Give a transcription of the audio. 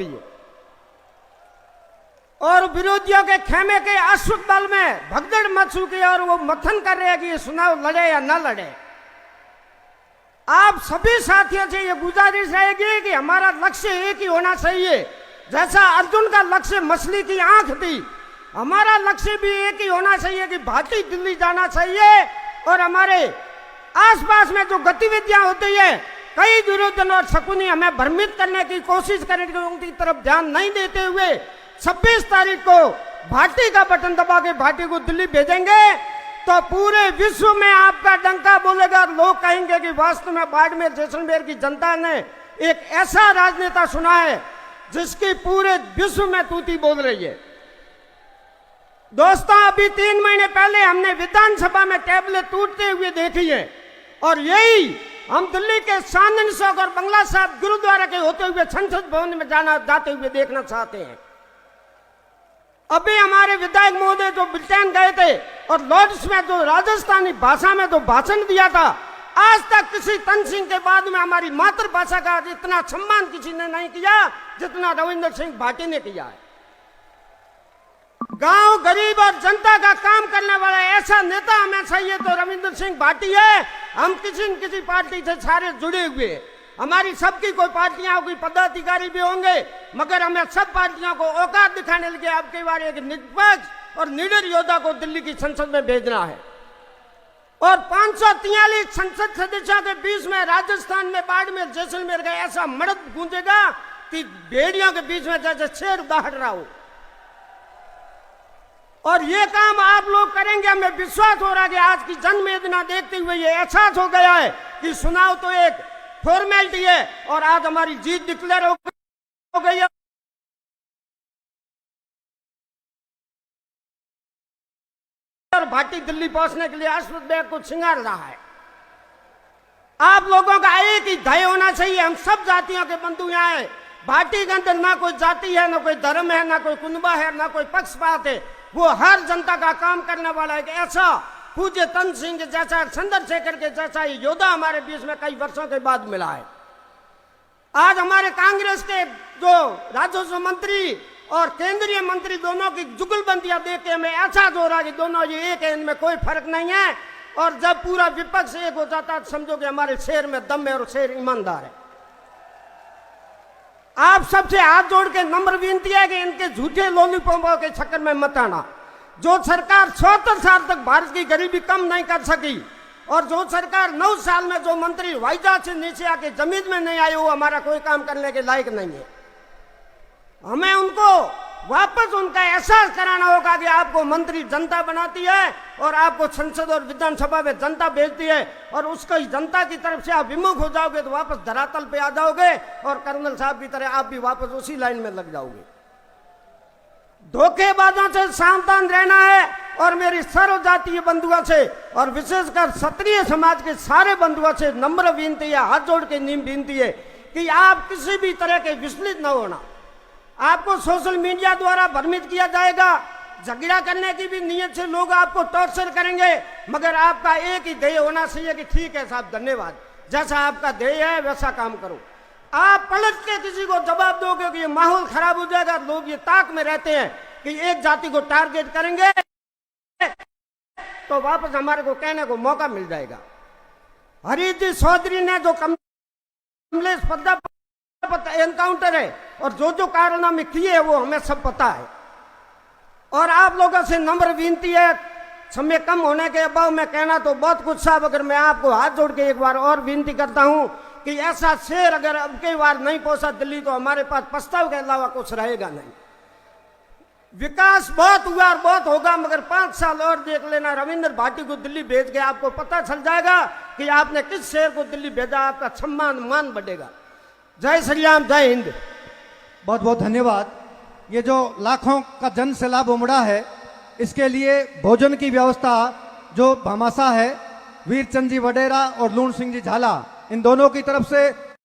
किए और विरोधियों के खेमे के अश्वत्थ बल में भगदड़ मच चुकी और वो मथन कर रहे हैं कि ये चुनाव लड़े या ना लड़े। आप सभी साथियों से ये गुजारिश रहेगी कि हमारा लक्ष्य एक ही होना चाहिए। जैसा अर्जुन का लक्ष्य मछली की आंख थी, हमारा लक्ष्य भी एक ही होना चाहिए कि भाटी दिल्ली जाना चाहिए और हमारे आसपास में जो गतिविधियां होती है, कई दुर्योधन और शकुनी हमें भ्रमित करने की कोशिश करेंगे, उनकी तरफ ध्यान नहीं देते हुए 26 तारीख को भाटी का बटन दबा के भाटी को दिल्ली भेजेंगे तो पूरे विश्व में आपका डंका बोलेगा। लोग कहेंगे कि वास्तव में बाड़मेर जैसलमेर की जनता ने एक ऐसा राजनेता सुना है जिसकी पूरे विश्व में तूती बोल रही है। दोस्तों, अभी 3 महीने पहले हमने विधानसभा में टेबलेट टूटते हुए देखी है और यही हम दिल्ली के चांदनी चौक और बंगला साहब गुरुद्वारा के होते हुए संसद भवन में जाते हुए देखना चाहते हैं। अभी हमारे विधायक महोदय जो ब्रिटेन गए थे और लॉर्ड्स में जो राजस्थानी भाषा में जो भाषण दिया था, आज तक किसी तन सिंह के बाद में हमारी मातृभाषा का इतना सम्मान किसी ने नहीं किया जितना रविंद्र सिंह भाटी ने किया है। गांव गरीब और जनता का काम करने वाला ऐसा नेता हमें चाहिए तो रविंद्र सिंह भाटी है। हम किसी न किसी पार्टी से सारे जुड़े हुए, हमारी सबकी कोई पार्टियां होगी, पदाधिकारी भी होंगे, मगर हमें सब पार्टियों को औकात दिखाने लगे अब की बार एक निष्पक्ष और निडर योद्धा को दिल्ली की संसद में भेजना है। और 543 संसद सदस्यों के बीच में राजस्थान में बाड़मेर जैसलमेर का ऐसा मर्द गूंजेगा कि भेड़ियों के बीच में जैसे शेर दहाड़ रहा हो। और ये काम आप लोग करेंगे, हमें विश्वास हो रहा है कि आज की जनवेदना देखते हुए ये एहसास हो गया है कि चुनाव तो एक फॉर्मेलिटी है और आज हमारी जीत डिक्लेयर हो गई है। और भाटी दिल्ली पहुंचने के लिए अश्वत्थ बैग को सिंगार रहा है। आप लोगों का एक ही ध्येय होना चाहिए, हम सब जातियों के बंधु यहाँ हैं। भाटी के अंदर ना कोई जाति है, ना कोई धर्म है, ना कोई कुनबा है, ना कोई पक्षपात है। वो हर जनता का काम करने वाला है। ऐसा पूज्य तन सिंह जैसा, चंद्रशेखर के जैसा योद्धा हमारे बीच में कई वर्षों के बाद मिला है। आज हमारे कांग्रेस के जो राजस्व मंत्री और केंद्रीय मंत्री दोनों की जुगलबंदियां देख के हमें एहसास हो रहा है कि दोनों ये एक है, इनमें कोई फर्क नहीं है। और जब पूरा विपक्ष एक हो जाता है समझो कि हमारे शेर में दम है और शेर ईमानदार है। आप सबसे हाथ जोड़ के नम्र विनती है कि इनके झूठे लॉलीपॉपों के चक्कर में मत आना। जो सरकार 76 साल तक भारत की गरीबी कम नहीं कर सकी और जो सरकार 9 साल में जो मंत्री हवाई जहाज से नीचे आके जमीन में नहीं आए, वो हमारा कोई काम करने के लायक नहीं है। हमें उनको वापस उनका एहसास कराना होगा कि आपको मंत्री जनता बनाती है और आपको संसद और विधानसभा में जनता भेजती है और उसको जनता की तरफ से आप विमुख हो जाओगे तो वापस धरातल पे आ जाओगे और कर्नल साहब की तरह आप भी वापस उसी लाइन में लग जाओगे। धोखेबाजों से सावधान रहना है और मेरी सर्व जातीय बंधुओं से और विशेषकर क्षत्रिय समाज के सारे बंधुओं से नम्र विनती है, हाथ जोड़ के नीम विनती है कि आप किसी भी तरह के विचलित न होना। आपको सोशल मीडिया द्वारा भ्रमित किया जाएगा, झगड़ा करने की भी नीयत से लोग आपको टॉर्चर करेंगे, मगर आपका एक ही ध्येय होना चाहिए कि ठीक है साहब धन्यवाद, जैसा आपका ध्येय है वैसा काम करो। आप पलट के किसी को जवाब दोगे कि ये माहौल खराब हो जाएगा, लोग ये ताक में रहते हैं कि एक जाति को टारगेट करेंगे तो वापस हमारे को कहने को मौका मिल जाएगा। हरिजी चौधरी ने जो कमलेश पद्दा एनकाउंटर है और जो कारनामे किए वो हमें सब पता है। और आप लोगों से नम्र विनती है, समय कम होने के अभाव में कहना तो बहुत कुछ साहब, अगर मैं आपको हाथ जोड़ के एक बार और विनती करता हूं कि ऐसा शेर अगर अब की बार नहीं पहुंचा दिल्ली तो हमारे पास पछताव के अलावा कुछ रहेगा नहीं। विकास बहुत हुआ और बहुत होगा, मगर 5 साल और देख लेना। रविंद्र भाटी को दिल्ली भेज के आपको पता चल जाएगा कि आपने किस शेर को दिल्ली भेजा, आपका सम्मान मान बढ़ेगा। जय श्री राम, जय हिंद। बहुत बहुत धन्यवाद। ये जो लाखों का जन सैलाब उमड़ा है, इसके लिए भोजन की व्यवस्था जो भामाशाह है वीरचंद जी वडेरा और लूण सिंह जी झाला, इन दोनों की तरफ से